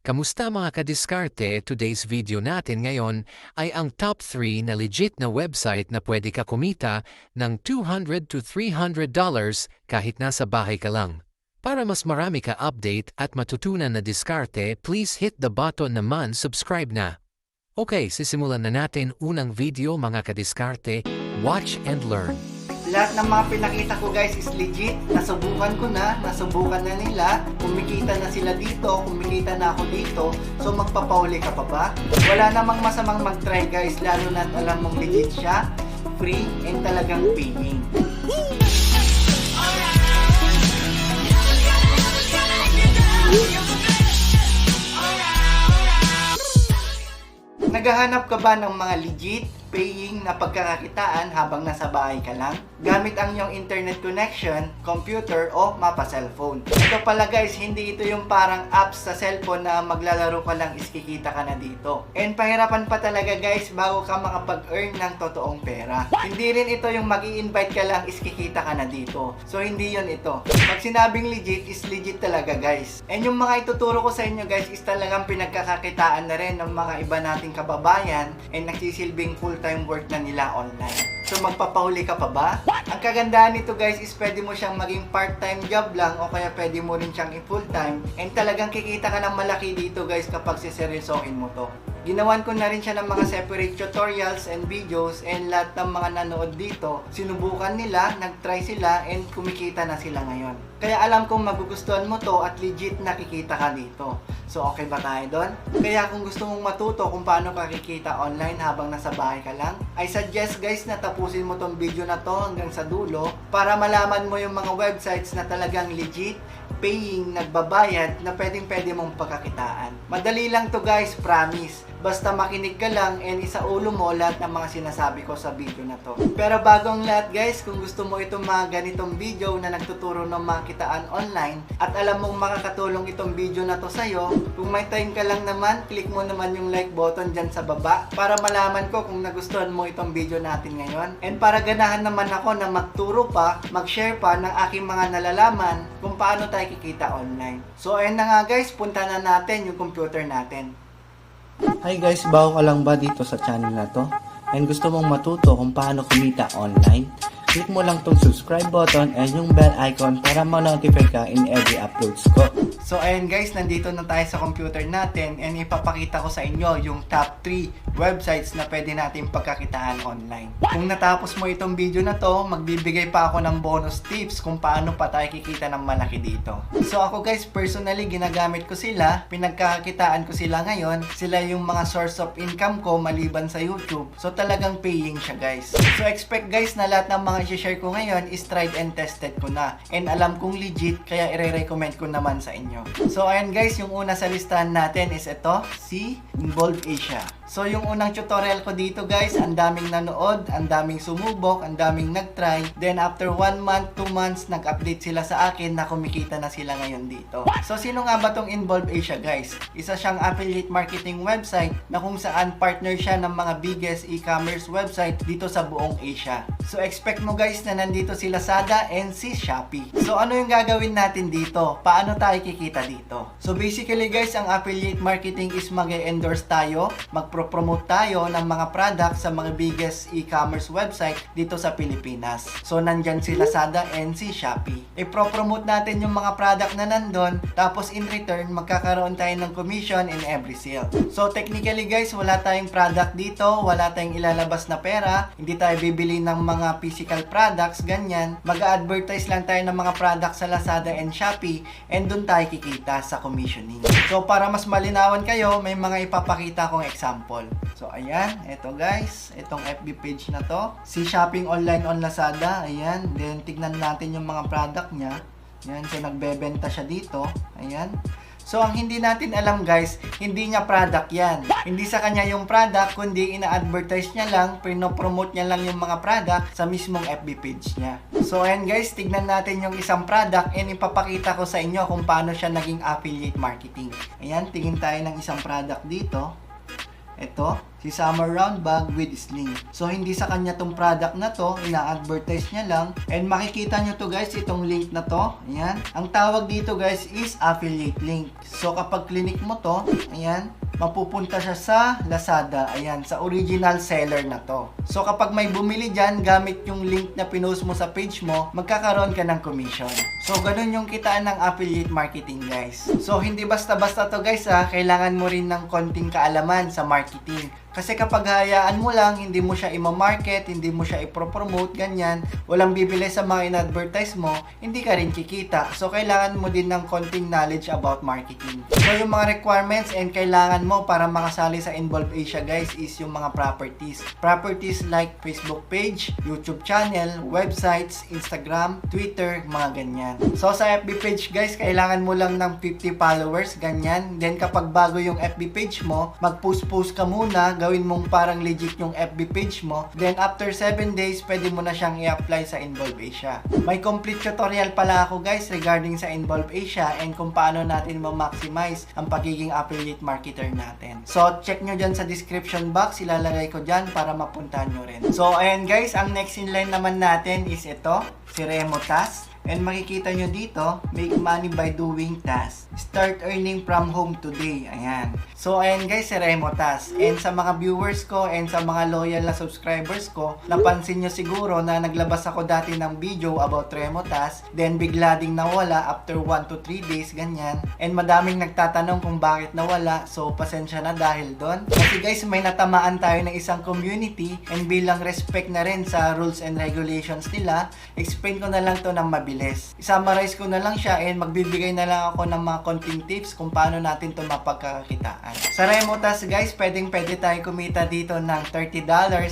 Kamusta mga kadiskarte? Today's video natin ngayon ay ang top 3 na legit na website na pwede ka kumita ng $200 to $300 kahit nasa bahay ka lang. Para mas marami ka update at matutunan na diskarte, please hit the button naman subscribe na. Okay, sisimulan na natin unang video mga kadiskarte. Watch and learn. Lahat ng mga pinakita ko guys is legit. Nasubukan na nila. Kumikita na sila dito, kumikita na ako dito. So magpapauli ka pa ba? Wala namang masamang mag-try guys, lalo na't alam mong legit siya, free, and talagang paying. Naghahanap ka ba ng mga legit, paying na pagkakakitaan habang nasa bahay ka lang? Gamit ang iyong internet connection, computer o mapa cellphone. Ito pala guys, hindi ito yung parang apps sa cellphone na maglalaro ka lang is kikita ka na dito. And pahirapan pa talaga guys bago ka makapag-earn ng totoong pera. Hindi rin ito yung mag-i-invite ka lang is kikita ka na dito. So hindi yun ito. Pag sinabing legit is legit talaga guys. And yung mga ituturo ko sa inyo guys is talagang pinagkakakitaan na rin ng mga iba nating kababayan and nagsisilbing full-time work na nila online. So magpapauli ka pa ba? Ang kagandahan nito guys is pwede mo siyang maging part-time job lang o kaya pwede mo rin siyang i-full-time and talagang kikita ka ng malaki dito guys kapag siseryosohin mo to. Ginawan ko na rin siya ng mga separate tutorials and videos and lahat ng mga nanood dito, sinubukan nila, nag-try sila and kumikita na sila ngayon. Kaya alam kong magugustuhan mo to at legit nakikita ka dito. So okay ba tayo doon? Kaya kung gusto mong matuto kung paano ka kikita online habang nasa bahay ka lang, I suggest guys na tapusin mo tong video na to hanggang sa dulo para malaman mo yung mga websites na talagang legit, paying, nagbabayad na pwede mong pagkakitaan. Madali lang to guys, promise. Basta makinig ka lang and isaulo mo lahat ng mga sinasabi ko sa video na to. Pero bago ang lahat guys, kung gusto mo itong mga ganitong video na nagtuturo ng makitaan online at alam mong makakatulong itong video na to sa'yo, kung may time ka lang naman, click mo naman yung like button dyan sa baba para malaman ko kung nagustuhan mo itong video natin ngayon. And para ganahan naman ako na magturo pa, mag-share pa ng aking mga nalalaman kung paano tayo kikita online. So ayun na nga guys, punta na natin yung computer natin. Hi guys, bago ka lang ba dito sa channel na to? And gusto mong matuto kung paano kumita online? Click mo lang tong subscribe button and yung bell icon para ma-notify ka in every uploads ko. So ayun guys, nandito na tayo sa computer natin and ipapakita ko sa inyo yung top 3 websites na pwede natin pagkakitaan online. Kung natapos mo itong video na to, magbibigay pa ako ng bonus tips kung paano pa tayo kikita ng malaki dito. So ako guys, personally ginagamit ko sila, pinagkakakitaan ko sila ngayon. Sila yung mga source of income ko maliban sa YouTube. So talagang paying siya guys. So expect guys na lahat ng mga i-share ko ngayon is tried and tested ko na. And alam kong legit, kaya i-recommend ko naman sa inyo. So ayan guys, yung una sa listahan natin is ito, si Involve Asia. So yung unang tutorial ko dito guys, ang daming nanood, ang daming sumubok, ang daming nag-try. Then after 1 month, 2 months, nag-update sila sa akin na kumikita na sila ngayon dito. So sino nga ba tong Involve Asia guys? Isa siyang affiliate marketing website na kung saan partner siya ng mga biggest e-commerce website dito sa buong Asia. So expect mo guys na nandito si Lazada and si Shopee. So ano yung gagawin natin dito? Paano tayo kikita dito? So basically guys, ang affiliate marketing is mag-endorse tayo, mag-promote tayo ng mga products sa mga biggest e-commerce website dito sa Pilipinas. So nandyan si Lazada and si Shopee. I-promote natin yung mga product na nandun, tapos in return magkakaroon tayo ng commission in every sale. So technically guys, wala tayong product dito, wala tayong ilalabas na pera, hindi tayo bibili ng mga physical products, ganyan. Mag-advertise lang tayo ng mga products sa Lazada and Shopee and dun tayo kikita sa commissioning. So para mas malinawan kayo, may mga ipapakita kong example. So ayan, eto guys, itong FB page na to. Si Shopping Online on Lazada, ayan. Then tignan natin yung mga product niya. Ayan, so nagbebenta siya dito. Ayan. So ang hindi natin alam guys, hindi niya product yan. Hindi sa kanya yung product, kundi ina-advertise niya lang, pinopromote niya lang yung mga product sa mismong FB page niya. So ayan guys, tignan natin yung isang product and ipapakita ko sa inyo kung paano siya naging affiliate marketing. Ayan, tingin tayo ng isang product dito. Ito, si Summer Round Bag with Sling. So, hindi sa kanya tong product na to, ina-advertise niya lang. And makikita nyo to guys, itong link na to. Ayan. Ang tawag dito guys is affiliate link. So, kapag clinic mo to, ayan, mapupunta siya sa Lazada. Ayan, sa original seller na to. So, kapag may bumili dyan, gamit yung link na pinost mo sa page mo, magkakaroon ka ng commission. So, ganun yung kitaan ng affiliate marketing guys. So, hindi basta-basta to guys ha. Kailangan mo rin ng konting kaalaman sa marketing. Kasi kapag hayaan mo lang, hindi mo siya i-market, hindi mo siya i-promote, ganyan, walang bibili sa mga in-advertise mo, hindi ka rin kikita. So, kailangan mo din ng konting knowledge about marketing. So, yung mga requirements and kailangan mo para makasali sa Involve Asia guys is yung mga properties. Properties like Facebook page, YouTube channel, websites, Instagram, Twitter, mga ganyan. So, sa FB page guys, kailangan mo lang ng 50 followers, ganyan. Then, kapag bago yung FB page mo, mag-post-post ka muna, gawin mong parang legit yung FB page mo. Then, after 7 days, pwede mo na siyang i-apply sa Involve Asia. May complete tutorial pala ako guys regarding sa Involve Asia and kung paano natin ma-maximize ang pagiging affiliate marketer natin. So, check nyo dyan sa description box. Ilalagay ko dyan para mapuntahan nyo rin. So, ayan guys, ang next in line naman natin is ito, si Remotas. And makikita nyo dito, make money by doing tasks. Start earning from home today. Ayan. So, ayan guys, si Remotas. And sa mga viewers ko and sa mga loyal na subscribers ko, napansin nyo siguro na naglabas ako dati ng video about Remotas. Then, bigla ding nawala after 1 to 3 days, ganyan. And madaming nagtatanong kung bakit nawala. So, pasensya na dahil doon. Kasi guys, may natamaan tayo ng isang community. And bilang respect na rin sa rules and regulations nila, explain ko na lang to ng mabilis. I-summarize ko na lang siya and magbibigay na lang ako ng mga konting tips kung paano natin ito mapagkakitaan. Sa Remotas guys, pwede tayo kumita dito ng $30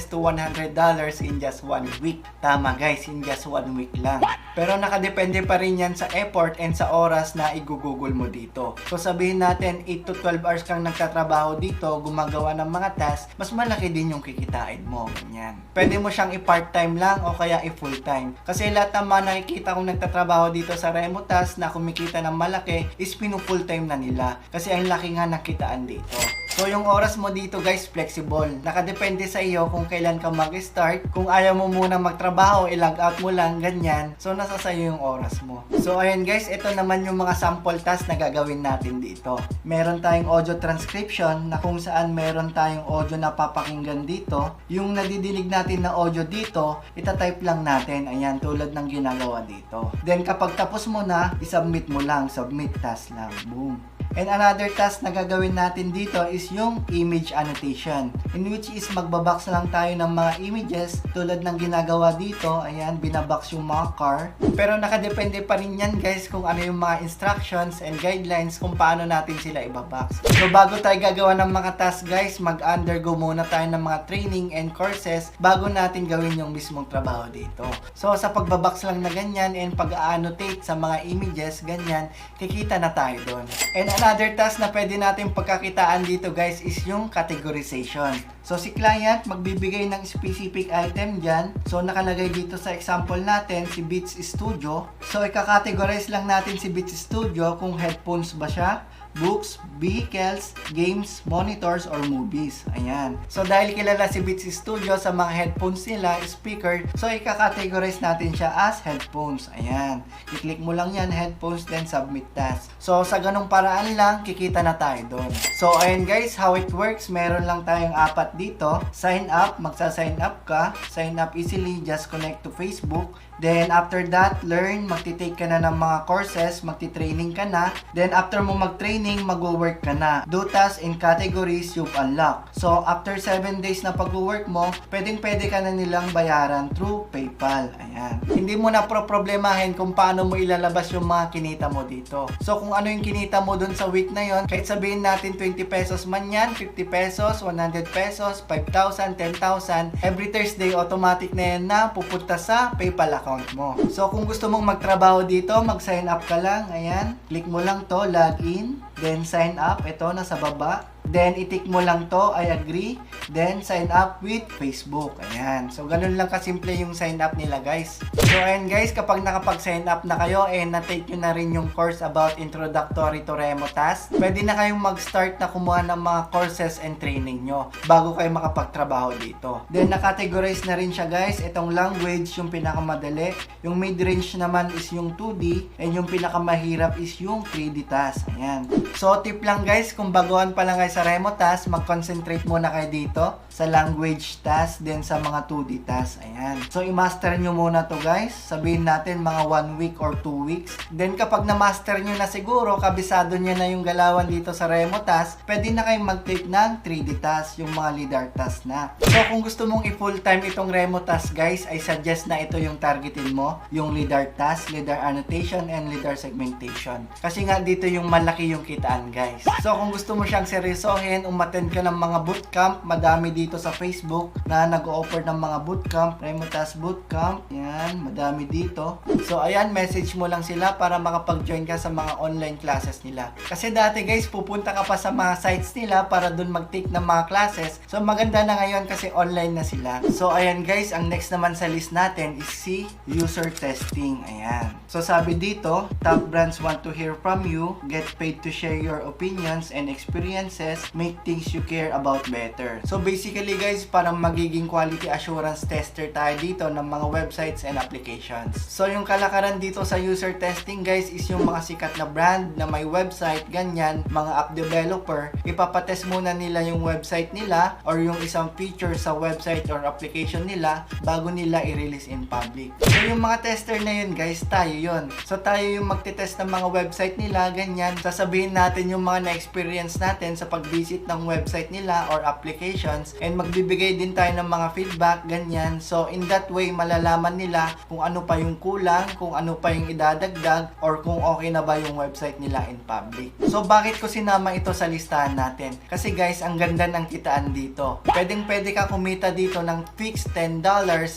to $100 in just 1 week. Tama guys, in just 1 week lang. Pero nakadepende pa rin yan sa effort and sa oras na igugugol mo dito. So sabihin natin 8 to 12 hours kang nagtatrabaho dito, gumagawa ng mga tasks, mas malaki din yung kikitain mo. Ganyan. Pwede mo siyang i-part-time lang o kaya i-full-time. Kasi lahat ng mga nakikita kong nagtatrabaho dito sa Remotas na kumikita ng malaki is pinu-full time na nila kasi ang laki nga nakitaan dito. So yung oras mo dito guys flexible. Nakadepende sa iyo kung kailan ka mag-start. Kung ayaw mo muna magtrabaho, i-log out mo lang, ganyan. So nasa sayo yung oras mo. So ayan guys, ito naman yung mga sample tasks na gagawin natin dito. Meron tayong audio transcription na kung saan meron tayong audio na papakinggan dito. Yung nadidinig natin na audio dito, itatype lang natin. Ayan, tulad ng ginagawa dito. Then kapag tapos mo na, isubmit mo lang. Submit task lang. Boom. And another task na gagawin natin dito is yung image annotation, in which is magbabox lang tayo ng mga images tulad ng ginagawa dito. Ayan, binabox yung mga car. Pero nakadepende pa rin yan guys kung ano yung mga instructions and guidelines kung paano natin sila ibabox. So bago tayo gagawa ng mga task guys, mag-undergo muna tayo ng mga training and courses bago natin gawin yung mismong trabaho dito. So sa pagbabox lang na ganyan and pag-annotate sa mga images, ganyan, kikita na tayo doon. And another task na pwede natin pagkakitaan dito guys is yung categorization. So si client magbibigay ng specific item dyan. So nakalagay dito sa example natin si Beats Studio. So ika-categorize lang natin si Beats Studio kung headphones ba siya, books, vehicles, games, monitors, or movies. Ayan. So, dahil kilala si Beats Studio sa mga headphones nila, speaker, so ika-categorize natin siya as headphones. Ayan. I-click mo lang yan, headphones, then submit task. So, sa ganung paraan lang, kikita na tayo doon. So, ayan guys, how it works, meron lang tayong 4 dito. Sign up, magsa-sign up ka. Sign up easily, just connect to Facebook. Then, after that, learn, magti-take ka na ng mga courses, magti-training ka na. Then, after mo mag-training, mag-work ka na. Do tasks in categories you've unlocked. So, after 7 days na pag-work mo, pwede ka na nilang bayaran through PayPal. Ayan. Hindi mo na problemahin kung paano mo ilalabas yung mga kinita mo dito. So, kung ano yung kinita mo dun sa week na yon, kahit sabihin natin 20 pesos man yan, 50 pesos, 100 pesos, 5,000, 10,000, every Thursday, automatic na yan na pupunta sa PayPal account mo. So, kung gusto mong magtrabaho dito, mag-sign up ka lang. Ayan. Click mo lang to, login. Then sign up, ito nasa baba. Then i-tick mo lang to, I agree. Then sign up with Facebook. Ayan. So ganun lang kasimple yung sign up nila guys. So ayan guys, kapag nakapag-sign up na kayo na-take nyo na rin yung course about Introductory to Remotas, pwede na kayong mag-start na kumuha ng mga courses and training nyo bago kayo makapagtrabaho dito. Then na-categorize na rin siya guys. Itong language yung pinakamadali. Yung mid-range naman is yung 2D and yung pinakamahirap is yung 3D task. Ayan. So tip lang guys, kung baguhan pa lang guys sa Remotas, mag-concentrate muna kayo dito sa language task, then sa mga 2D task. Ayan. So, i-master nyo muna to guys. Sabihin natin mga 1 week or 2 weeks. Then, kapag na-master nyo na siguro, kabisado nyo na yung galawan dito sa Remotas, pwede na kayong mag-take ng 3D task, yung mga LiDAR task na. So, kung gusto mong i-full-time itong Remotas guys, I suggest na ito yung targetin mo, yung LiDAR task, LiDAR annotation, and LiDAR segmentation. Kasi nga dito yung malaki yung kitaan guys. So, kung gusto mo siyang seryosohin, umattend ka ng mga bootcamp, madami dito sa Facebook na nag-o-offer ng mga bootcamp, Remotas bootcamp, yan, madami dito. So ayan, message mo lang sila para makapag-join ka sa mga online classes nila. Kasi dati guys, pupunta ka pa sa mga sites nila para dun mag-take ng mga classes. So maganda na ngayon kasi online na sila. So ayan guys, ang next naman sa list natin is si user testing. Ayan. So sabi dito, top brands want to hear from you, get paid to share your opinions and experiences, make things you care about better. So basically guys, parang magiging quality assurance tester tayo dito ng mga websites and applications. So yung kalakaran dito sa user testing guys is yung mga sikat na brand na may website, ganyan, mga app developer, ipapatest muna nila yung website nila or yung isang feature sa website or application nila bago nila i-release in public. So yung mga tester na yun guys, tayo yun. So tayo yung magtitest ng mga website nila, ganyan, sasabihin natin yung mga na-experience natin sa pag-visit ng website nila or applications, and magbibigay din tayo ng mga feedback, ganyan. So in that way, malalaman nila kung ano pa yung kulang, kung ano pa yung idadagdag, or kung okay na ba yung website nila in public. So bakit ko sinama ito sa listahan natin? Kasi guys, ang ganda ng kitaan dito. Pwede ka kumita dito ng fixed $10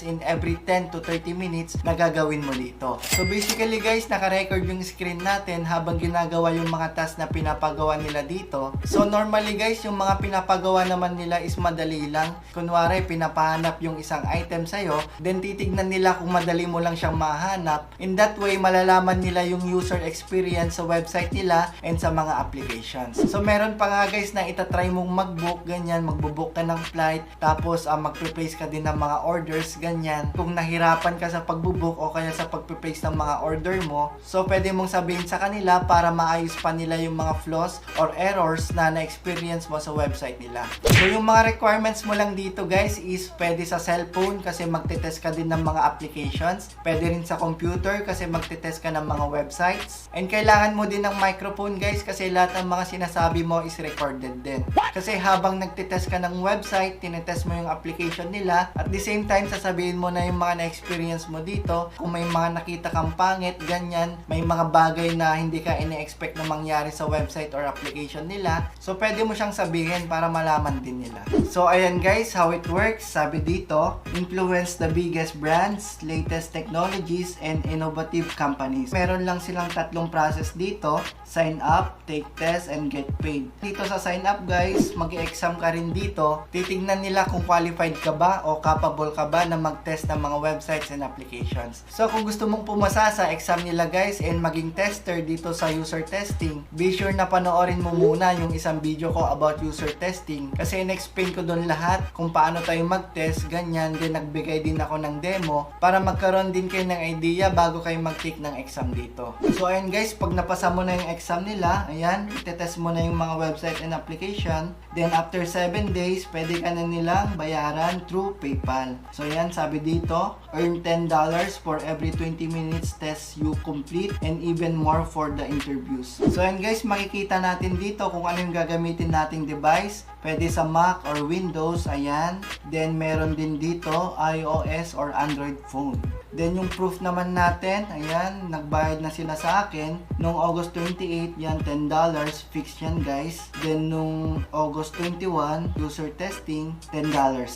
in every 10 to 30 minutes na gagawin mo dito. So basically guys, naka-record yung screen natin habang ginagawa yung mga task na pinapagawa nila dito. So normally guys, yung mga pinapagawa naman nila is madali lang. Kunwari, pinapahanap yung isang item sa'yo, then titignan nila kung madali mo lang siyang mahanap. In that way, malalaman nila yung user experience sa website nila and sa mga applications. So meron pa nga guys na itatry mong mag-book, ganyan, magbo-book ka ng flight, tapos magpe-place ka din ng mga orders, ganyan. Kung nahirapan ka sa pagbo-book o kaya sa pagpe-place ng mga order mo, so pwede mong sabihin sa kanila para maayos pa nila yung mga flaws or errors na na-experience mo sa website nila. So yung mga requirements mo lang dito guys is pwede sa cellphone kasi magte-test ka din ng mga applications, pwede rin sa computer kasi magte-test ka ng mga websites, and kailangan mo din ng microphone guys kasi lahat ng mga sinasabi mo is recorded din. Kasi habang nagte-test ka ng website, tinetest mo yung application nila, at the same time sasabihin mo na yung mga na-experience mo dito, kung may mga nakita kang pangit, ganyan, may mga bagay na hindi ka ine-expect na mangyari sa website or application nila, so pwede mo siyang sabihin para malaman din nila. So ayan guys, how it works. Sabi dito, influence the biggest brands, latest technologies, and innovative companies. Meron lang silang tatlong process dito: sign up, take test, and get paid. Dito sa sign up guys, mag-exam ka rin dito. Titignan nila kung qualified ka ba o capable ka ba na mag-test ng mga websites and applications. So kung gusto mong pumasa sa exam nila guys and maging tester dito sa user testing, be sure na panoorin mo muna yung isang video ko about user testing kasi in-explain ko doon lahat kung paano tayo mag-test, ganyan. Din nagbigay din ako ng demo para magkaroon din kayo ng idea bago kayo mag-take ng exam dito. So ayan guys, pag napasa mo na yung exam nila, ayan, itetest mo na yung mga website and application. Then after 7 days, pwede ka na nilang bayaran through PayPal. So ayan, sabi dito, earn $10 for every 20 minutes test you complete and even more for the interviews. So ayan guys, makikita natin dito kung ano yung gagamitin nating device. Pwede sa Mac or Windows, ayan. Then meron din dito iOS or Android phone. Then yung proof naman natin, ayan, nagbayad na sila sa akin nung August 28, yan $10, fixed yan guys. Then nung August 21, user testing, $10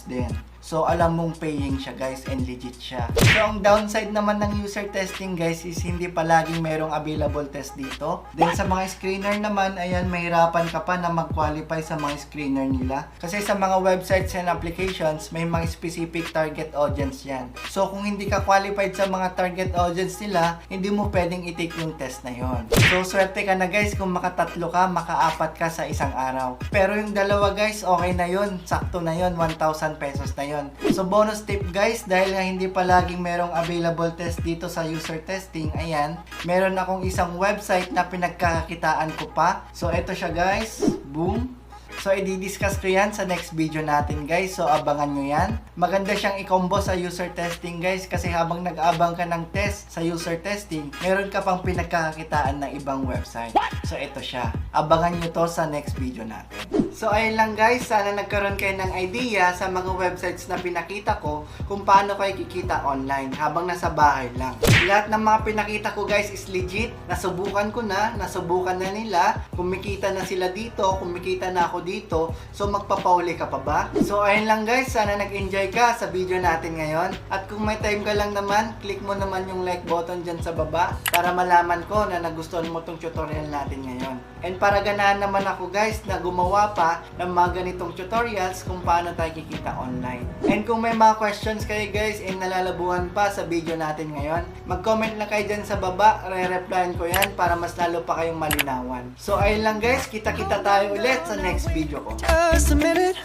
din. So alam mong paying siya guys and legit siya. So ang downside naman ng user testing guys is hindi palaging merong available test dito. Then sa mga screener naman, ayan, mahirapan ka pa na mag-qualify sa mga screener nila. Kasi sa mga websites and applications, may mga specific target audience yan. So kung hindi ka qualified sa mga target audience nila, hindi mo pwedeng i-take yung test na yon. So swerte ka na guys kung makatatlo ka, makaapat ka sa isang araw. Pero yung dalawa guys, okay na yon, sakto na yon, 1,000 pesos na yon. So bonus tip guys, dahil nga hindi palaging merong available test dito sa user testing, ayan, meron akong isang website na pinagkakakitaan ko pa. So ito siya guys, boom. So, i-discuss ko yan sa next video natin guys. So, abangan nyo yan. Maganda siyang i-combo sa user testing guys. Kasi habang nag-aabang ka ng test sa user testing, meron ka pang pinagkakakitaan ng ibang website. So, ito siya. Abangan nyo to sa next video natin. So, ayun lang guys. Sana nagkaroon kayo ng idea sa mga websites na pinakita ko kung paano kayo kikita online habang nasa bahay lang. Lahat ng mga pinakita ko guys is legit. Nasubukan ko na. Nasubukan na nila. Kumikita na sila dito. Kumikita na ako dito. So magpapauli ka pa ba? So ayun lang guys, sana nag-enjoy ka sa video natin ngayon. At kung may time ka lang naman, click mo naman yung like button dyan sa baba para malaman ko na nagustuhan mo tong tutorial natin ngayon. And para ganahan naman ako guys na gumawa pa ng mga ganitong tutorials kung paano tayo kikita online. And kung may mga questions kayo guys and nalalabuhan pa sa video natin ngayon, mag-comment lang kayo dyan sa baba, re-replyan ko yan para mas lalo pa kayong malinawan. So ayun lang guys, kita-kita tayo ulit sa next video ko. Just a minute,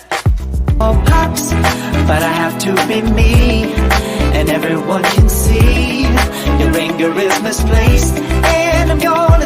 all pops, but I have to be me, and everyone can see your anger is misplaced, and I'm gonna